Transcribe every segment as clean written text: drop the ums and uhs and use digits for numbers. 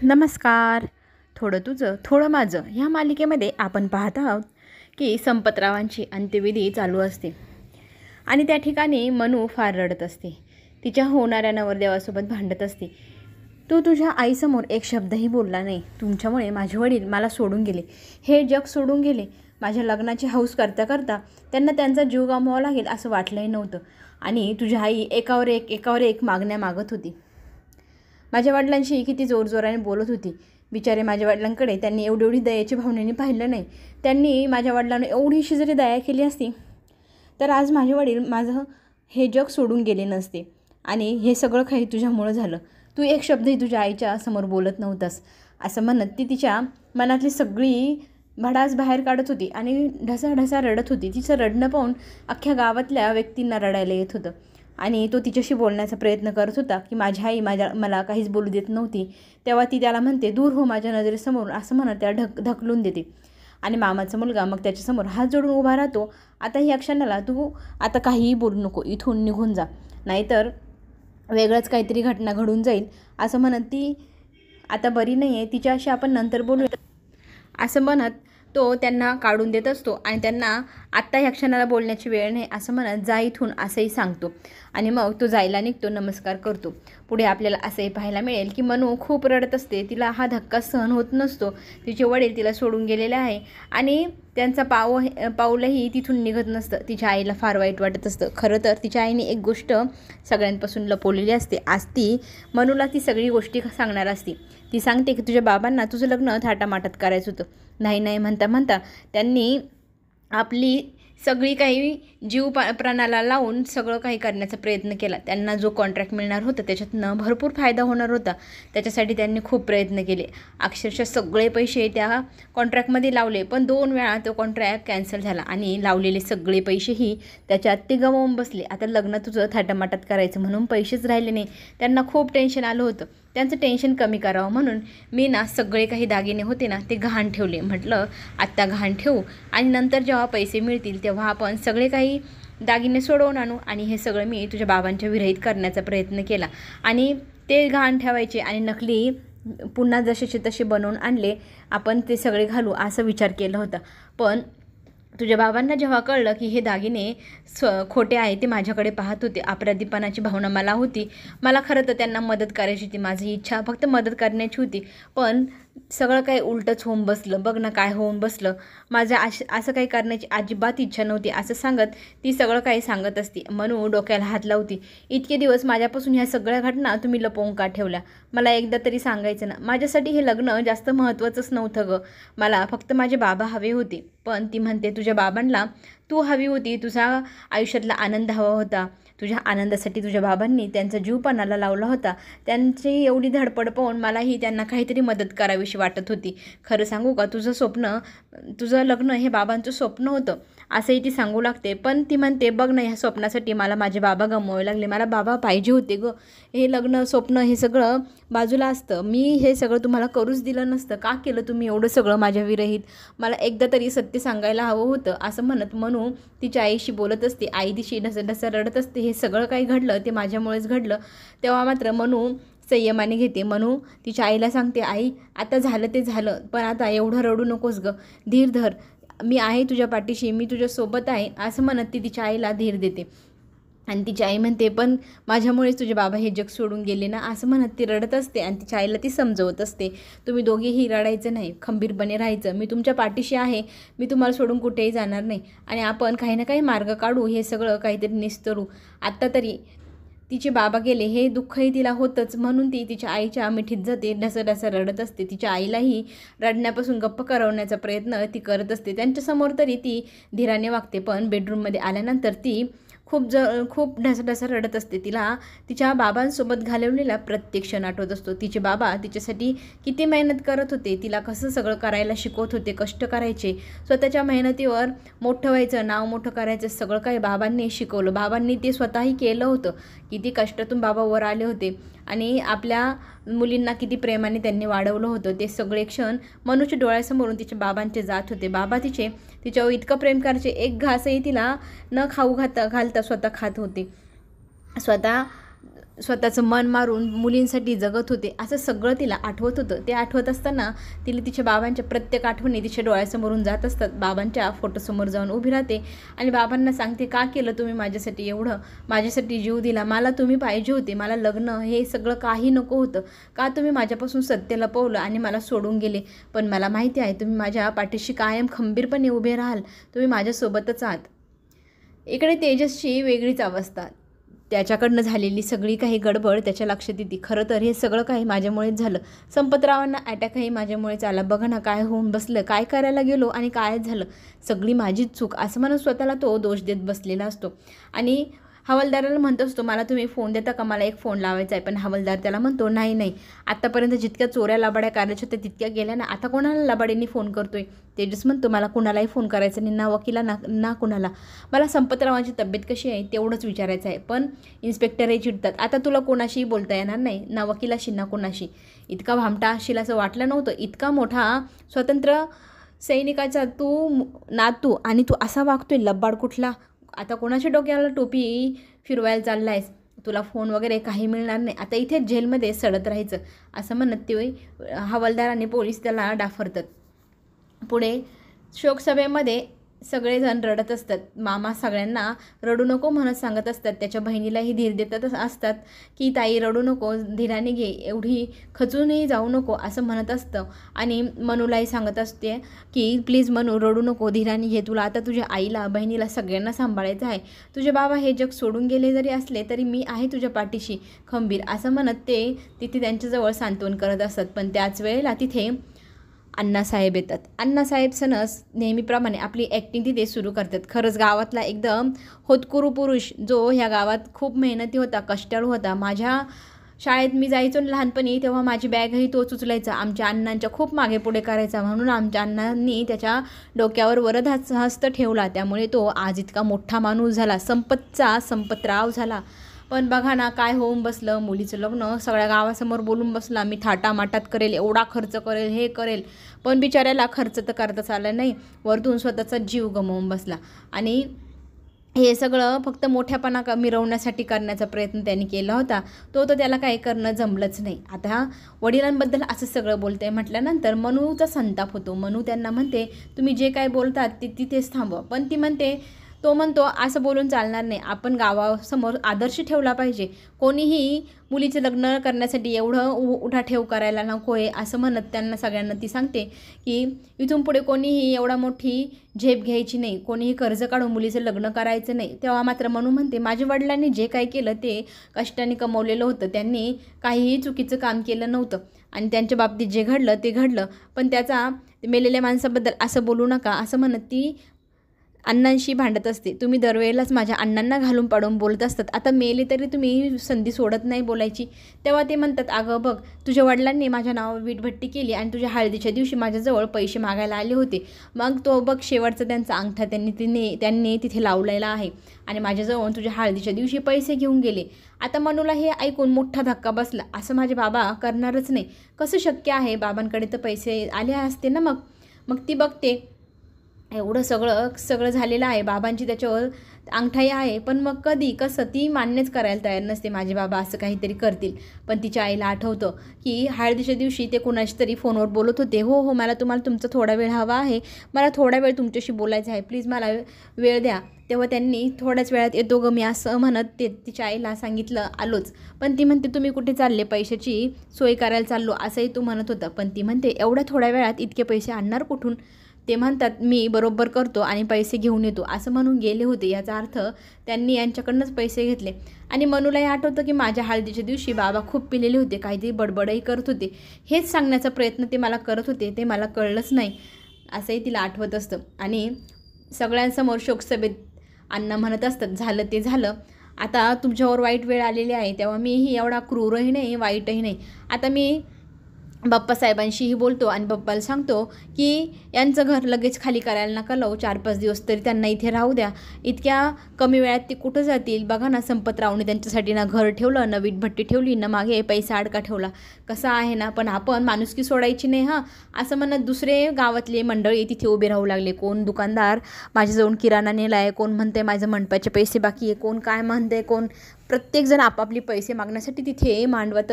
नमस्कार. थोडं तुझं थोडं माझं ह्या मालिकेमध्ये आपण पाहत आहोत की संपतरावांची अंत्यविधी चालू असते आणि त्या ठिकाणी मनू फार रडत असते. तिच्या होणाऱ्या नवरदेवासोबत भांडत असते. तू तुझ्या आईसमोर एक शब्दही बोलला नाही. तुमच्यामुळे माझे वडील मला सोडून गेले, हे जग सोडून गेले. माझ्या लग्नाची हौस करता करता त्यांना त्यांचा जीव गमवावा लागेल असं वाटलंही नव्हतं. आणि तुझी आई एकावर एक मागण्या मागत होती. माझ्या वडिलांशी किती जोरजोराने बोलत होती. बिचारे माझ्या वडिलांकडे त्यांनी एवढी दयेची भावनेने पाहिलं नाही. त्यांनी माझ्या वडिलांना एवढीशी जरी दया केली असती तर आज माझे वडील माझं हे जग सोडून गेले नसते. आणि हे सगळं काही तुझ्यामुळं झालं. तू एक शब्दही तुझ्या आईच्या समोर बोलत नव्हतास असं म्हणत ती तिच्या मनातली सगळी भडास बाहेर काढत होती आणि ढसाढसा रडत होती. तिचं रडणं पाहून अख्ख्या गावातल्या व्यक्तींना रडायला येत होतं. आणि तो तिच्याशी बोलण्याचा प्रयत्न करत होता की माझी आई मला काहीच बोलू देत नव्हती. तेव्हा ती त्याला म्हणते, दूर हो माझ्या नजरेसमोर, असं म्हणत त्याला ढकलून देते. आणि मामाचा मुलगा मग त्याच्यासमोर हात जोडून उभा राहतो. आता ह्या क्षणाला तू आता काहीही बोलू नको, इथून निघून जा, नाहीतर वेगळंच काहीतरी घटना घडून जाईल असं म्हणत ती आता बरी नाही आहे, तिच्याशी आपण नंतर बोलूया असं म्हणत तो त्यांना काढून देत असतो. आणि त्यांना आत्ता ह्या क्षणाला बोलण्याची वेळ नाही असं म्हणत जा इथून असंही सांगतो. आणि मग तो जायला निघतो, नमस्कार करतो. पुढे आपल्याला असंही पाहायला मिळेल की मनू खूप रडत असते. तिला हा धक्का सहन होत नसतो. तिचे वडील तिला सोडून गेलेले आहे आणि त्यांचा पाऊलही तिथून निघत नसतं. तिच्या आईला फार वाईट वाटत असतं. खरं तर तिच्या आईने एक गोष्ट सगळ्यांपासून लपवलेली असते. आज ती मनूला ती सगळी गोष्टी सांगणार असते. ती सांगते की तुझ्या बाबांना तुझं लग्न थाटामाटात करायचं होतं. नाही म्हणता म्हणता त्यांनी आपली सगळी काही जीव प्राणाला लावून सगळं काही करण्याचा प्रयत्न केला. त्यांना जो कॉन्ट्रॅक्ट मिळणार होता त्याच्यातनं भरपूर फायदा होणार होता. त्याच्यासाठी त्यांनी खूप प्रयत्न केले. अक्षरशः सगळे पैसे त्या कॉन्ट्रॅक्टमध्ये लावले, पण 2 वेळा तो कॉन्ट्रॅक्ट कॅन्सल झाला आणि लावलेले सगळे पैसेही त्याच्यात ते गमावून बसले. आता लग्न तुझं थाटामाटात करायचं म्हणून पैसेच राहिले नाही. त्यांना खूप टेन्शन आलं होतं. त्यांचं टेन्शन कमी करावं म्हणून मी सगळे काही दागिने होते ते गहाण ठेवले. म्हटलं आत्ता गहाण ठेवू आणि नंतर जेव्हा पैसे मिळतील तेव्हा आपण सगळे काही दागिने सोडवून आणू. आणि हे सगळं मी तुझ्या बाबांच्या विरहित करण्याचा प्रयत्न केला आणि ते गहाण ठेवायचे आणि नकली पुन्हा जसेचे तसे बनवून आणले, आपण ते सगळे घालू असं विचार केला होता. पण तुझ्या बाबांना जेव्हा कळलं की हे दागिने खोटे आहे, ते माझ्याकडे पाहत होते. अपराधीपणाची भावना मला होती. मला खरं तर त्यांना मदत करायची होती. माझी इच्छा फक्त मदत करण्याची होती. पण सगळं काही उलटच होऊन बसलं. बघ ना काय होऊन बसलं. माझं असं काही करण्याची अजिबात इच्छा नव्हती असं सांगत ती सगळं काही सांगत असती. मनू डोक्याला हात लावती. इतके दिवस माझ्यापासून ह्या सगळ्या घटना तुम्ही लपवून का ठेवल्या? मला एकदा तरी सांगायचं ना. माझ्यासाठी हे लग्न जास्त महत्त्वाचंच नव्हतं गं. मला फक्त माझे बाबा हवे होते. पण ती म्हणते तुझ्या बाबांना तू हवी होती. तुझा आयुष्यातला आनंद हवा होता. तुझ्या आनंदासाठी तुझ्या बाबांनी त्यांचा जीव पणाला लावला होता. त्यांची एवढी धडपड पाहून मलाही त्यांना काहीतरी मदत करावीशी वाटत होती. खरं सांगू का, तुझं लग्न हे बाबांचं स्वप्न होतं असंही ती सांगू लागते. पण ती म्हणते बघ ना, ह्या स्वप्नासाठी मला माझे बाबा गमवावे लागले. मला बाबा पाहिजे होते गं. हे लग्न स्वप्न हे सगळं बाजूला असतं. मी हे सगळं तुम्हाला करूच दिलं नसतं. का केलं तुम्ही एवढं सगळं माझ्या विरहित? मला एकदा तरी सत्य सांगायला हवं होतं असं म्हणत मनू तिच्या आईशी बोलत असते. आई दिशी ढसढसा रडत असते. हे सगळं काही घडलं ते माझ्यामुळेच घडलं. तेव्हा मात्र मनू संयमाने घेते. मनू तिच्या आईला सांगते, आई आता झालं ते झालं, पण आता एवढं रडू नकोस गं, धीर धर, मी आहे तुझ्या पाठीशी, मी तुझ्यासोबत आहे असं म्हणत ती तिच्या आईला धीर देते. आणि तिची आई म्हणते पण माझ्यामुळेच तुझे बाबा हे जग सोडून गेले ना असं म्हणत ती रडत असते. आणि तिच्या आईला ती समजवत असते, तुम्ही दोघेही रडायचं नाही, खंबीरपणे राहायचं, मी तुमच्या पाठीशी आहे, मी तुम्हाला सोडून कुठेही जाणार नाही आणि आपण काही ना काही मार्ग काढू, हे सगळं काहीतरी निस्तरू. आत्ता तरी तिचे बाबा गेले हे दुःखही तिला होतंच, म्हणून ती तिच्या आईच्या मिठीत जाते, ढसढसा रडत असते. तिच्या आईलाही रडण्यापासून गप्प करवण्याचा प्रयत्न ती करत असते. त्यांच्यासमोर तरी ती धीराने वागते. पण बेडरूममध्ये आल्यानंतर ती खूप ढसढसा रडत असते. तिला तिच्या बाबांसोबत घालवलेला प्रत्येक क्षण आठवत असतो. तिचे बाबा तिच्यासाठी किती मेहनत करत होते, तिला कसं सगळं करायला शिकवत होते, कष्ट करायचे, स्वतःच्या मेहनतीवर मोठं व्हायचं, नाव मोठं करायचं, सगळं काही बाबांनी शिकवलं. बाबांनी ते स्वतःही केलं होतं. किती कष्टातून बाबा वर आले होते आणि आपल्या मुलींना किती प्रेमाने त्यांनी वाढवलं होतं. ते सगळे क्षण मनूच्या डोळ्यासमोरून तिच्या बाबांचे जात होते. बाबा तिच्यावर इतकं प्रेम करायचे, एक घासही तिला न खाऊ घालता स्वतः खात होते. स्वतः स्वतःचं मन मारून मुलींसाठी जगत होते असं सगळं तिला आठवत होतं. ते आठवत असताना तिला तिच्या बाबांच्या प्रत्येक आठवणी तिच्या डोळ्यासमोरून जात असतात. बाबांच्या फोटोसमोर जाऊन उभी राहते आणि बाबांना सांगते, का केलं तुम्ही माझ्यासाठी एवढं, माझ्यासाठी जीव दिला, मला तुम्ही पाहिजे होते, मला लग्न हे सगळं काही नको होतं, का तुम्ही माझ्यापासून सत्य लपवलं आणि मला सोडून गेले. पण मला माहिती आहे तुम्ही माझ्या पाठीशी कायम खंबीरपणे उभे राहाल, तुम्ही माझ्यासोबतच आहात. इकडे तेजसची वेगळीच अवस्था. त्याच्याकडनं झालेली सगळी काही गडबड त्याच्या लक्षात येते. खरं तर हे सगळं काही माझ्यामुळेच झालं. संपतरावांना अटॅकही माझ्यामुळेच आला. बघा ना काय होऊन बसलं, काय करायला गेलो आणि काय झालं, सगळी माझीच चूक असं म्हणून स्वतःला तो दोष देत बसलेला असतो. आणि हवालदाराला म्हणत असतो, मला तुम्ही फोन देता का, मला एक फोन लावायचा आहे. पण हवालदार त्याला म्हणतो, नाही नाही, आत्तापर्यंत जितक्या चोऱ्या लबाड्या करायच्या होत्या तितक्या गेल्या ना, आता कोणाला लबाड्यांनी फोन करतोय. तेजस म्हणतो, मला कुणालाही फोन करायचा नाही, ना वकिला ना कुणाला, मला संपतरावांची तब्येत कशी आहे तेवढंच विचारायचं आहे. पण इन्स्पेक्टरही चिडतात, आता तुला कोणाशी बोलता येणार नाही, ना वकिलाशी ना कोणाशी. इतका भामटा असशील असं वाटलं नव्हतं. इतका मोठा स्वतंत्र सैनिकाचा तू नातू आणि तू असा वागतोय लबाड कुठला. आता कोणाच्या डोक्याला टोपी फिरवायला चालला आहेस, तुला फोन वगैरे काही मिळणार नाही, आता इथे जेलमध्ये सडत राहायचं असं म्हणत ते हवालदार आणि पोलीस त्याला डाफरतात. पुढे शोकसभेमध्ये सगळेजण रडत असतात. मामा सगळ्यांना रडू नको म्हणत सांगत असतात. त्याच्या बहिणीलाही धीर देतच असतात की ताई रडू नको, धीराने घे, एवढी खचूनही जाऊ नको असं म्हणत असतं. आणि मनूलाही सांगत असते की प्लीज मनू रडू नको, धीराने घे, तुला आता तुझ्या आईला बहिणीला सगळ्यांना सांभाळायचं आहे. तुझे बाबा हे जग सोडून गेले जरी असले तरी मी आहे तुझ्या पाठीशी खंबीर असं म्हणत ते तिथे त्यांच्याजवळ सांत्वन करत असतात. पण त्याच वेळेला तिथे अण्णासाहेब येतात. अण्णासाहेब सणस नेहमीप्रमाणे आपली ॲक्टिंग तिथे सुरू करतात. खरंच गावातला एकदम होतकुरू पुरुष, जो ह्या गावात खूप मेहनती होता, कष्टाळू होता. माझ्या शाळेत मी जायचो लहानपणी तेव्हा माझी बॅगही तोच उचलायचा, आमच्या अण्णांच्या खूप मागे पुढे करायचा, म्हणून आमच्या अण्णांनी त्याच्या डोक्यावर वरद हस्त ठेवला. त्यामुळे तो आज इतका मोठा माणूस झाला, संपतचा संपतराव झाला. पण बघा ना काय होऊन बसलं, मुलीचं लग्न सगळ्या गावासमोर बोलून बसला, मी थाटामाटात करेल, एवढा खर्च करेल, हे करेल. पण बिचाऱ्याला खर्च तर करताच आला नाही, वरतून स्वतःचा जीव गमावून बसला. आणि हे सगळं फक्त मोठ्यापणा मिरवण्यासाठी करण्याचा प्रयत्न त्यांनी केला होता. तो त्याला काही करणं जमलंच नाही. आता वडिलांबद्दल असं सगळं बोलतंय म्हटल्यानंतर मनूचा संताप होतो. मनू त्यांना म्हणते, तुम्ही जे काय बोलतात ते तिथेच थांबवा. पण तो म्हणतो असं बोलून चालणार नाही, आपण गावासमोर आदर्श ठेवला पाहिजे, कोणीही मुलीचं लग्न करण्यासाठी एवढं उठाठेव करायला नको आहे असं म्हणत त्यांना सगळ्यांना ती सांगते की इथून पुढे कोणीही एवढा मोठी झेप घ्यायची नाही, कोणीही कर्ज काढून मुलीचं लग्न करायचं नाही. तेव्हा मात्र मनू म्हणते, माझ्या वडिलांनी जे काही केलं ते कष्टाने कमवलेलं होतं, त्यांनी काहीही चुकीचं काम केलं नव्हतं आणि त्यांच्या बाबतीत जे घडलं ते घडलं. पण त्याचा मेलेल्या माणसाबद्दल असं बोलू नका असं म्हणत ती अण्णांशी भांडत असते. तुम्ही दरवेळेलाच माझ्या अण्णांना घालून पाडून बोलत असतात, आता मेले तरी तुम्ही संधी सोडत नाही बोलायची. तेव्हा ते म्हणतात, अगं बघ, तुझ्या वडिलांनी माझ्या नावावर वीटभट्टी केली आणि तुझ्या हळदीच्या दिवशी माझ्याजवळ पैसे मागायला आले होते, मग तो बघ शेवटचा त्यांचा अंगठा त्यांनी तिथे लावलेला आहे आणि माझ्याजवळ तुझ्या हळदीच्या दिवशी पैसे घेऊन गेले. आता मनूला हे ऐकून मोठा धक्का बसला. असं माझे बाबा करणारच नाही, कसं शक्य आहे, बाबांकडे तर पैसे आले असते ना. मग ती बघते एवढं सगळं झालेलं आहे, बाबांची त्याच्यावर अंगठाई आहे, पण मग कधी कसं ती मान्यच करायला तयार नसते, माझे बाबा असं काहीतरी करतील. पण तिच्या आईला आठवतं की हळदीच्या दिवशी ते कुणाशी तरी फोनवर बोलत होते, हो मला तुमचा थोडा वेळ हवा आहे, मला थोडा वेळ तुमच्याशी बोलायचं आहे, प्लीज मला वेळ द्या. तेव्हा त्यांनी थोड्याच वेळात येतो ग मी असं म्हणत तिच्या आईला सांगितलं आलोच. पण ती म्हणते, तुम्ही कुठे चालले, पैशाची सोय करायला चाललो असंही तू म्हणत होता. पण ती म्हणते, एवढ्या थोड्या वेळात इतके पैसे आणणार कुठून. ते म्हणतात, मी बरोबर करतो आणि पैसे घेऊन येतो असं म्हणून गेले होते. याचा अर्थ त्यांनी यांच्याकडनंच पैसे घेतले. आणि मनूलाही आठवतं की माझ्या हळदीच्या दिवशी बाबा खूप पिलेले होते, काहीतरी बडबडही करत होते, हेच सांगण्याचा प्रयत्न ते मला करत होते, ते मला कळलंच नाही असंही तिला आठवत असतं. आणि सगळ्यांसमोर शोकसभेत अण्णा म्हणत असतात, झालं ते झालं, आता तुमच्यावर वाईट वेळ आलेली आहे, तेव्हा मीही एवढा क्रूरही नाही वाईटही नाही. आता मी बाप्पासाहेबांशीही बोलतो आणि बाप्पाला सांगतो की यांचं घर लगेच खाली करायला नका लावू, 4-5 दिवस तरी त्यांना इथे राहू द्या, इतक्या कमी वेळात ते कुठं जातील. बघा ना, संपतरावने त्यांच्यासाठी ना घर ठेवलं, ना वीटभट्टी ठेवली, ना मागे पैसा अडका ठेवला, कसं आहे ना. पण आपण माणुसकी सोडायची नाही हां असं म्हणत दुसरे गावातले मंडळी तिथे उभे राहू लागले. कोण दुकानदार माझ्याजवळ किराणा नेला आहे, कोण म्हणते माझं मंडपाचे पैसे बाकी आहे, कोण काय म्हणते, कोण प्रत्येकजण आपापली पैसे मागण्यासाठी तिथे मांडवात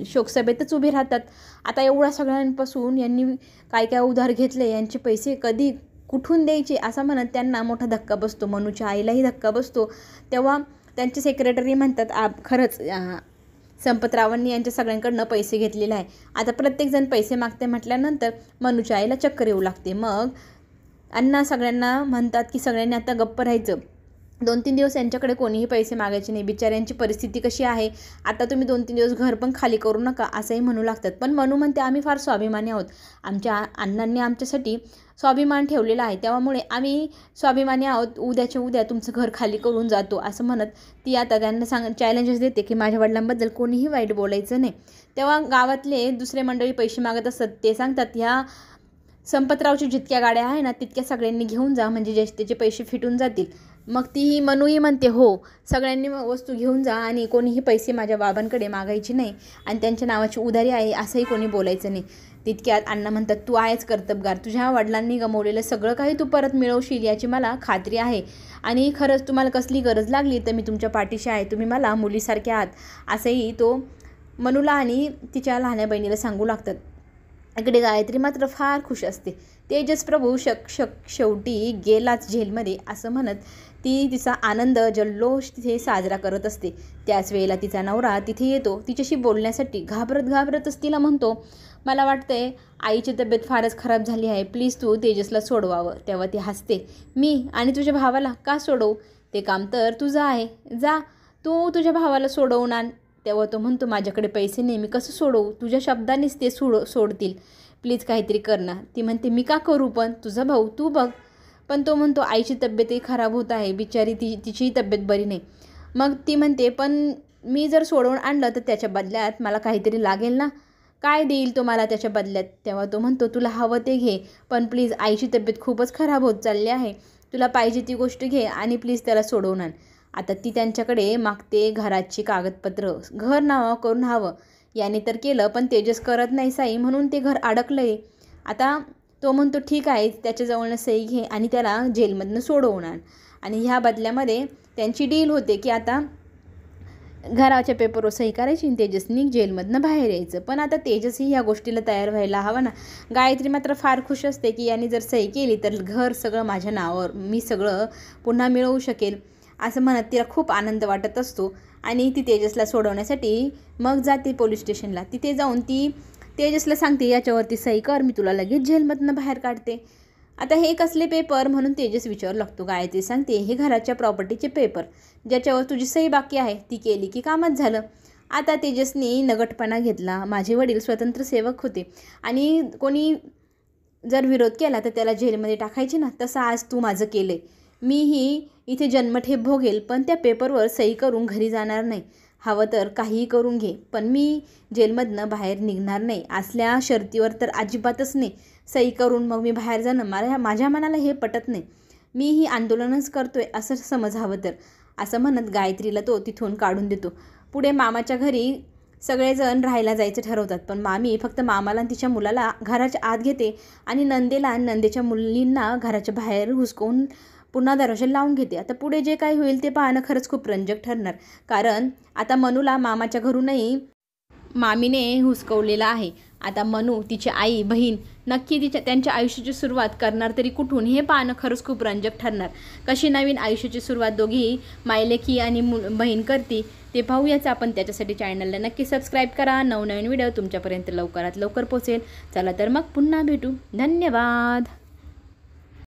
शोकसभेतच उभे राहतात. आता एवढ्या सगळ्यांपासून यांनी काय काय उधार घेतले, यांचे पैसे कधी कुठून द्यायचे असं म्हणत त्यांना मोठा धक्का बसतो. मनूच्या आईलाही धक्का बसतो. तेव्हा त्यांचे सेक्रेटरी म्हणतात खरंच संपतरावांनी यांच्या सगळ्यांकडनं पैसे घेतलेले आहे. आता प्रत्येकजण पैसे मागते म्हटल्यानंतर मनूच्या आईला चक्कर येऊ लागते. मग अण्णा सगळ्यांना म्हणतात की सगळ्यांनी आता गप्प राहायचं. 2-3 दिवस यांच्याकडे कोणीही पैसे मागायचे नाही. बिचाऱ्यांची परिस्थिती कशी आहे, आता तुम्ही 2-3 दिवस घर पण खाली करू नका असंही म्हणू लागतात. पण मनू म्हणते आम्ही फार स्वाभिमानी आहोत. आमच्या अण्णांनी आमच्यासाठी स्वाभिमान ठेवलेला आहे, त्यामुळे आम्ही स्वाभिमानी आहोत. उद्याच्या उद्या तुमचं घर खाली करून जातो असं म्हणत ती आता त्यांना चॅलेंजेस देते की माझ्या वडिलांबद्दल कोणीही वाईट बोलायचं नाही. तेव्हा गावातले दुसरे मंडळी पैसे मागत असतात. ते सांगतात ह्या संपतरावच्या जितक्या गाड्या आहे ना तितक्या सगळ्यांनी घेऊन जा, म्हणजे त्याचे पैसे फिटून जातील. मग तीही मनूही म्हणते हो, सगळ्यांनी वस्तू घेऊन जा आणि कोणीही पैसे माझ्या बाबांकडे मागायचे नाही आणि त्यांच्या नावाची उधारी आहे असंही कोणी बोलायचं नाही. तितक्यात अण्णा म्हणतात तू आहेच कर्तबगार. तुझ्या वडिलांनी गमावलेलं सगळं काही तू परत मिळवशील याची मला खात्री आहे. आणि खरंच तुम्हाला कसली गरज लागली तर मी तुमच्या पाठीशी आहे. तुम्ही मला मुलीसारखे आहात असंही तो मनूला आणि तिच्या लहान्या बहिणीला सांगू लागतात. इकडे गायत्री मात्र फार खुश असते. तेजस प्रभू शेवटी गेलाच जेलमध्ये असं म्हणत ती तिचा आनंद जल्लोष तिथे साजरा करत असते. त्याच वेळेला तिचा नवरा तिथे येतो. तिच्याशी बोलण्यासाठी घाबरतच तिला म्हणतो मला वाटतंय आईची तब्येत फारच खराब झाली आहे, प्लीज तू तेजसला सोडवावं. तेव्हा ती हसते. मी आणि तुझ्या भावाला का सोडवू, ते काम तर तुझं आहे, जा तू तुझ्या भावाला सोडवून आण. तेव्हा तो म्हणतो माझ्याकडे पैसे नाही, मी कसं सोडवू, तुझ्या शब्दानेच ते सोडतील, प्लीज काहीतरी कर ना. ती म्हणते मी का करू, पण तुझा भाऊ तू बघ. पण तो म्हणतो आईची तब्येतही खराब होत आहे, बिचारी तिचीही तब्येत बरी नाही. मग ती म्हणते पण मी जर सोडवून आणलं तर त्याच्या बदल्यात मला काहीतरी लागेल ना, काय देईल तो मला त्याच्या बदल्यात. तेव्हा तो म्हणतो तुला हवं ते घे, पण प्लीज आईची तब्येत खूपच खराब होत चालली आहे, तुला पाहिजे ती गोष्ट घे आणि प्लीज त्याला सोडवून आण. आता ती त्यांच्याकडे मागते घराची कागदपत्र. घर नाव करून हवं, याने तर केलं पण तेजस करत नाही साई, म्हणून ते घर अडकलंय. आता तो म्हणतो ठीक आहे, त्याच्याजवळनं सही घे आणि त्याला जेलमधनं सोडवून आण. आणि ह्या बदल्यामध्ये त्यांची डील होते की आता घराच्या पेपरवर सही करायची आणि तेजसनी जेलमधनं बाहेर यायचं. पण आता तेजसही ह्या गोष्टीला तयार व्हायला हवा ना. गायत्री मात्र फार खुश असते की यांनी जर सही केली तर घर सगळं माझ्या नावावर, मी सगळं पुन्हा मिळवू शकेल असं म्हणत तिला खूप आनंद वाटत असतो. आणि ती तेजसला सोडवण्यासाठी मग जाते पोलीस स्टेशनला. तिथे जाऊन ती तेजसला सांगते याच्यावरती सही कर, मी तुला लगेच जेलमधनं बाहेर काढते. आता हे कसले पेपर म्हणून तेजस विचारू लागतो. गायत्री सांगते हे घराच्या प्रॉपर्टीचे पेपर, ज्याच्यावर तुझी सही बाकी आहे ती केली की कामच झालं. आता तेजसनी नगटपणा घेतला. माझे वडील स्वतंत्र सेवक होते आणि कोणी जर विरोध केला तर त्याला जेलमध्ये टाकायचे ना, तसं आज तू माझं केलं. मीही इथे जन्मठेप भोगेल पण त्या पेपरवर सही करून घरी जाणार नाही. हवं तर काहीही करून घे, पण मी जेलमधनं बाहेर निघणार नाही. असल्या शर्तीवर तर अजिबातच नाही. सही करून मग मी बाहेर जाणं माझ्या मनाला हे पटत नाही. मी ही आंदोलनच करतोय असं समज हवं तर, असं म्हणत गायत्रीला तो तिथून काढून देतो. पुढे मामाच्या घरी सगळेजण राहायला जायचं ठरवतात. पण मामी फक्त मामाला आणि तिच्या मुलाला घराच्या आत घेते आणि नंदेला आणि नंदेच्या मुलींना घराच्या बाहेर हुसकवून पुन्हा दरवाजा लावून घेते. आता पुढे जे काही होईल ते पाहणं खरंच खूप रंजक ठरणार, कारण आता मनूला मामाच्या घरूनही मामीने हुसकवलेला आहे. आता मनू, तिची आई, बहीण नक्की त्यांच्या आयुष्याची सुरुवात करणार तरी कुठून, हे पाहणं खरंच खूप रंजक ठरणार. कशी नवीन आयुष्याची सुरुवात दोघी मायलेकी आणि बहीण करते ते पाहूयाच आपण. त्याच्यासाठी चॅनलला नक्की सबस्क्राईब करा. नवनवीन व्हिडिओ तुमच्यापर्यंत लवकरात लवकर पोहोचेल. चला तर मग पुन्हा भेटू. धन्यवाद.